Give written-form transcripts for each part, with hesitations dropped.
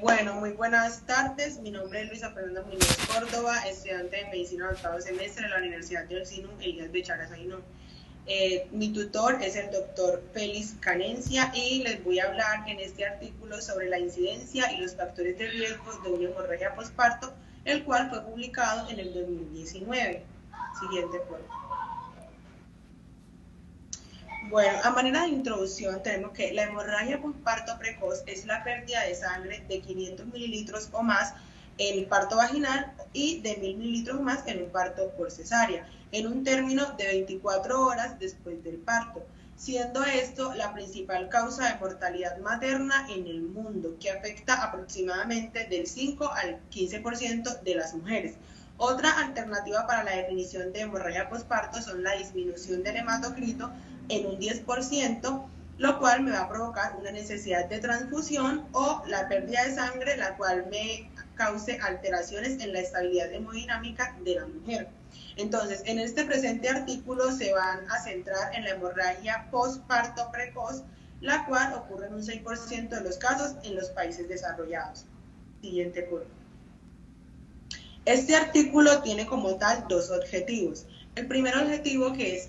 Bueno, muy buenas tardes. Mi nombre es Luisa Fernanda Muñoz Córdoba, estudiante de Medicina de octavo semestre de la Universidad de Orsino Elías Becharas Ainón. Mi tutor es el doctor Félix Canencia y les voy a hablar en este artículo sobre la incidencia y los factores de riesgo de una hemorragia posparto, el cual fue publicado en el 2019. Siguiente foto. Bueno, a manera de introducción tenemos que la hemorragia posparto precoz es la pérdida de sangre de 500 mililitros o más en el parto vaginal y de 1000 mililitros o más en un parto por cesárea, en un término de 24 horas después del parto, siendo esto la principal causa de mortalidad materna en el mundo, que afecta aproximadamente del 5 al 15% de las mujeres. Otra alternativa para la definición de hemorragia posparto son la disminución del hematocrito en un 10%, lo cual me va a provocar una necesidad de transfusión o la pérdida de sangre, la cual me cause alteraciones en la estabilidad hemodinámica de la mujer. Entonces, en este presente artículo se van a centrar en la hemorragia posparto precoz, la cual ocurre en un 6% de los casos en los países desarrollados. Siguiente curva. Este artículo tiene como tal dos objetivos. El primer objetivo, que es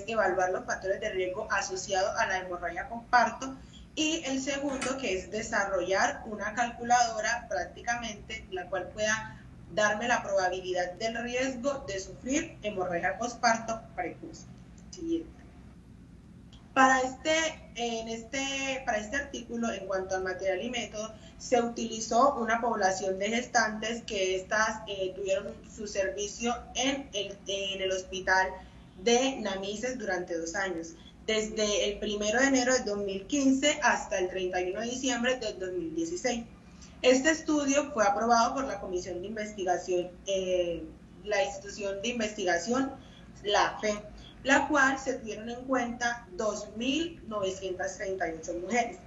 evaluar los factores de riesgo asociados a la hemorragia posparto, y el segundo, que es desarrollar una calculadora prácticamente la cual pueda darme la probabilidad del riesgo de sufrir hemorragia posparto precoz. Siguiente. Para este artículo, en cuanto al material y método, se utilizó una población de gestantes que estas tuvieron su servicio en el hospital de Namices durante 2 años, desde el 1 de enero de 2015 hasta el 31 de diciembre de 2016. Este estudio fue aprobado por la Comisión de Investigación, la institución de investigación, la FE, la cual se tuvieron en cuenta 2.938 mujeres.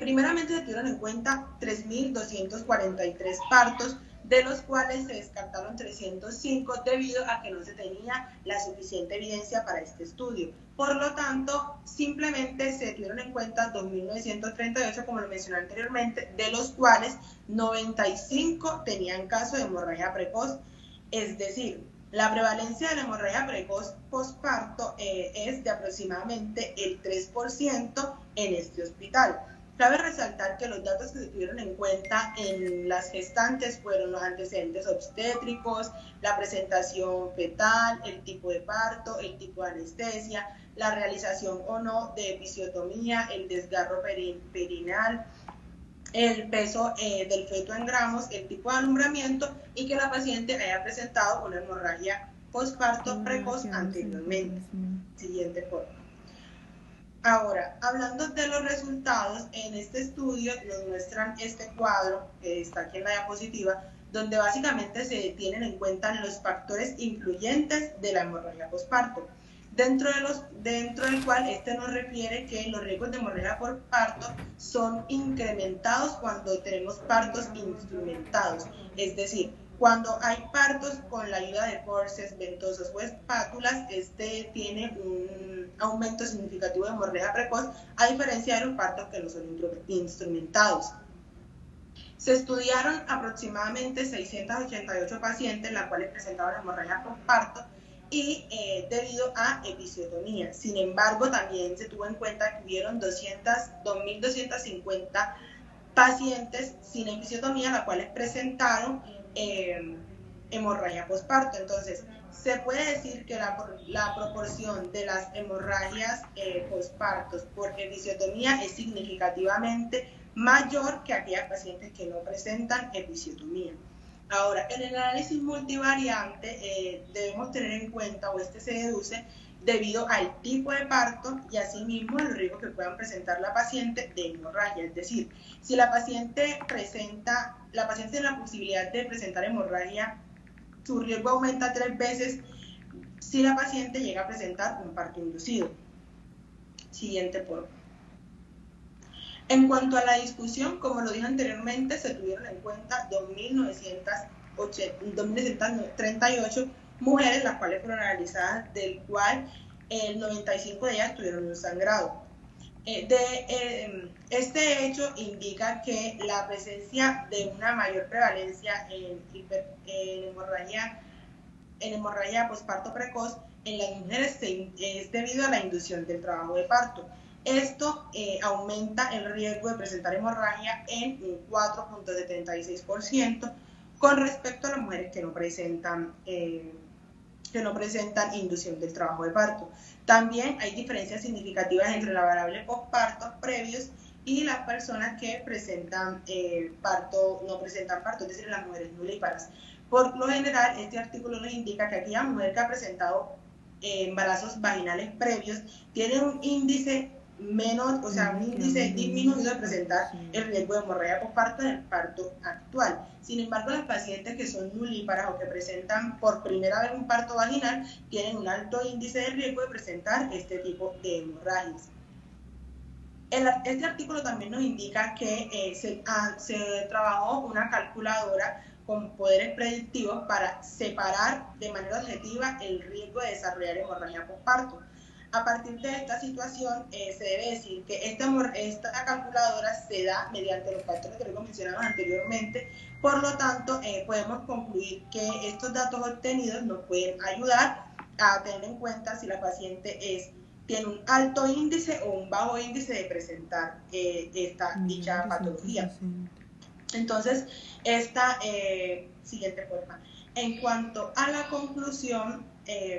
Primeramente se tuvieron en cuenta 3.243 partos, de los cuales se descartaron 305 debido a que no se tenía la suficiente evidencia para este estudio. Por lo tanto, simplemente se tuvieron en cuenta 2.938, como lo mencioné anteriormente, de los cuales 95 tenían caso de hemorragia precoz, es decir, la prevalencia de la hemorragia precoz posparto es de aproximadamente el 3% en este hospital. Cabe resaltar que los datos que se tuvieron en cuenta en las gestantes fueron los antecedentes obstétricos, la presentación fetal, el tipo de parto, el tipo de anestesia, la realización o no de episiotomía, el desgarro perineal, el peso del feto en gramos, el tipo de alumbramiento y que la paciente haya presentado una hemorragia posparto precoz anteriormente. Siguiente foto. Ahora, hablando de los resultados, en este estudio nos muestran este cuadro que está aquí en la diapositiva, donde básicamente se tienen en cuenta los factores influyentes de la hemorragia posparto, dentro del cual nos refiere que los riesgos de hemorragia por parto son incrementados cuando tenemos partos instrumentados, es decir, cuando hay partos con la ayuda de forceps, ventosas o espátulas, tiene un aumento significativo de hemorragia precoz, a diferencia de los partos que no son instrumentados. Se estudiaron aproximadamente 688 pacientes, las cuales presentaban hemorragia por parto y debido a episiotomía. Sin embargo, también se tuvo en cuenta que hubieron 2.250 pacientes sin episiotomía, las cuales presentaron hemorragia posparto. Entonces, se puede decir que la proporción de las hemorragias pospartos por episiotomía es significativamente mayor que aquellas pacientes que no presentan episiotomía. Ahora, en el análisis multivariante debemos tener en cuenta, o se deduce, debido al tipo de parto y asimismo el riesgo que puedan presentar la paciente de hemorragia. Es decir, si la paciente tiene la posibilidad de presentar hemorragia, su riesgo aumenta 3 veces si la paciente llega a presentar un parto inducido. Siguiente, por favor. En cuanto a la discusión, como lo dije anteriormente, se tuvieron en cuenta 2.938 mujeres, las cuales fueron analizadas, del cual el 95 de ellas tuvieron un sangrado. Este hecho indica que la presencia de una mayor prevalencia en hemorragia posparto precoz en las mujeres es debido a la inducción del trabajo de parto. Esto aumenta el riesgo de presentar hemorragia en un 4.76% con respecto a las mujeres que no presentan inducción del trabajo de parto. También hay diferencias significativas entre la variable posparto previos y las personas que presentan no presentan parto, es decir, las mujeres nulíparas. Por lo general, este artículo nos indica que aquella mujer que ha presentado embarazos vaginales previos tiene un índice menos, o sea, un índice disminuido de presentar el riesgo de hemorragia posparto en el parto actual. Sin embargo, las pacientes que son nulíparas o que presentan por primera vez un parto vaginal tienen un alto índice de riesgo de presentar este tipo de hemorragias. Este artículo también nos indica que se trabajó una calculadora con poderes predictivos para separar de manera objetiva el riesgo de desarrollar hemorragia posparto. A partir de esta situación, se debe decir que esta calculadora se da mediante los factores de riesgo mencionados anteriormente. Por lo tanto, podemos concluir que estos datos obtenidos nos pueden ayudar a tener en cuenta si la paciente tiene un alto índice o un bajo índice de presentar dicha patología. Entonces, siguiente forma. En cuanto a la conclusión,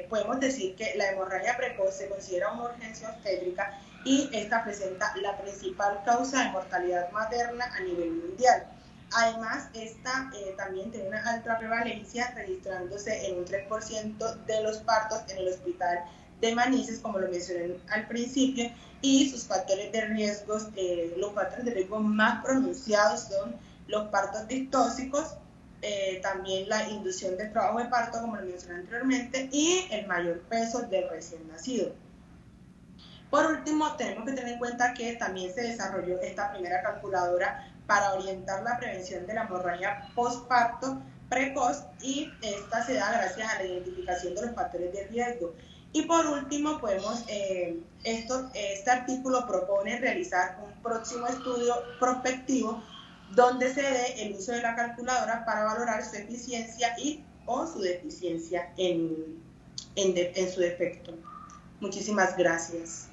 podemos decir que la hemorragia precoz se considera una urgencia obstétrica y esta presenta la principal causa de mortalidad materna a nivel mundial. Además, esta también tiene una alta prevalencia, registrándose en un 3% de los partos en el hospital de Manises, como lo mencioné al principio, y sus factores de riesgo, los factores de riesgo más pronunciados son los partos distóxicos, también la inducción del trabajo de parto, como lo mencioné anteriormente, y el mayor peso del recién nacido. Por último, tenemos que tener en cuenta que también se desarrolló esta primera calculadora para orientar la prevención de la hemorragia postparto precoz, y esta se da gracias a la identificación de los factores de riesgo. Y por último, este artículo propone realizar un próximo estudio prospectivo donde se dé el uso de la calculadora para valorar su eficiencia o su deficiencia en su defecto. Muchísimas gracias.